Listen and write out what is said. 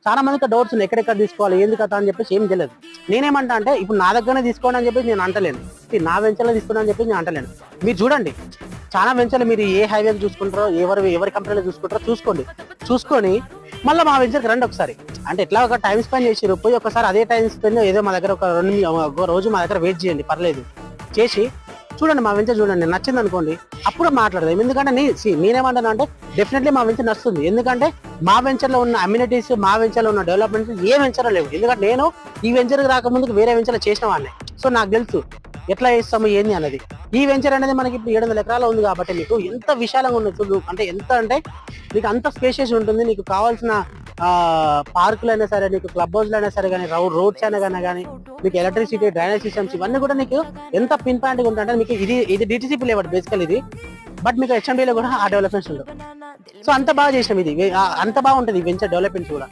చాలా మందికి డౌట్స్ ఉన్నాయి, ఎక్కడెక్కడ తీసుకోవాలి ఏంది కదా అని చెప్పేసి ఏం తెలియదు. నేనేమంటా అంటే ఇప్పుడు నా దగ్గరనే తీసుకోండి అని చెప్పేసి నేను అంటలేను, నా వెంచర్లో తీసుకోండి అని చెప్పేసి నేను అంటలేను. మీరు చూడండి చాలా వెంచర్లు మీరు ఏ హైవే చూసుకుంటారో ఎవరి కంపెనీలో చూసుకోండి, చూసుకొని మళ్ళీ మా వెంచర్కి రండి ఒకసారి. అంటే ఎట్లా ఒక టైం స్పెండ్ చేసి పోయి ఒకసారి అదే టైం స్పెండ్ ఏదో మా దగ్గర ఒక రోజు మా దగ్గర వెయిట్ చేయండి, పర్లేదు చేసి చూడండి మా వెంచర్ చూడండి, నచ్చింది అనుకోండి అప్పుడు మాట్లాడదాం. ఎందుకంటే నేనేమంటాను అంటే డెఫినెట్లీ మా వెంచర్ నచ్చుతుంది. ఎందుకంటే మా వెంచర్లో ఉన్న అమ్యూనిటీస్, మా వెంచర్లో ఉన్న డెవలప్మెంట్స్ ఏ వెంచర్లో లేవు. ఎందుకంటే నేను ఈ వెంచర్కి రాకముందుకు వేరే వెంచర్లో చేసిన వాళ్ళే, సో నాకు తెలుసు ఎట్లా చేస్తాము ఏంది అనేది. ఈ వెంచర్ అనేది మనకి ఇప్పుడు 700 ఎకరాలు ఉంది కాబట్టి మీకు ఎంత విశాలంగా ఉండొచ్చు అంటే ఎంత అంటే నీకు అంత స్పేషియస్ ఉంటుంది. నీకు కావాల్సిన పార్కులు అయినా సరే, నీకు క్లబ్ హౌస్లు అయినా సరే కానీ, రోడ్స్ అయినా కానీ, మీకు ఎలక్ట్రిసిటీ, డ్రైనేజ్ సిస్టమ్స్ ఇవన్నీ కూడా నీకు ఎంత పిన్ పాయింట్గా ఉంటాయంటే మీకు ఇది డిటిసిపి లేవట్ బేసికల్ ఇది, బట్ మీకు హెచ్ఎండిలో కూడా ఆ డెవలప్మెంట్స్ ఉండవు. సో అంత బాగా చేసినాం, ఇది అంత బాగుంటుంది ఈ వెంచర్ డెవలప్మెంట్స్ కూడా.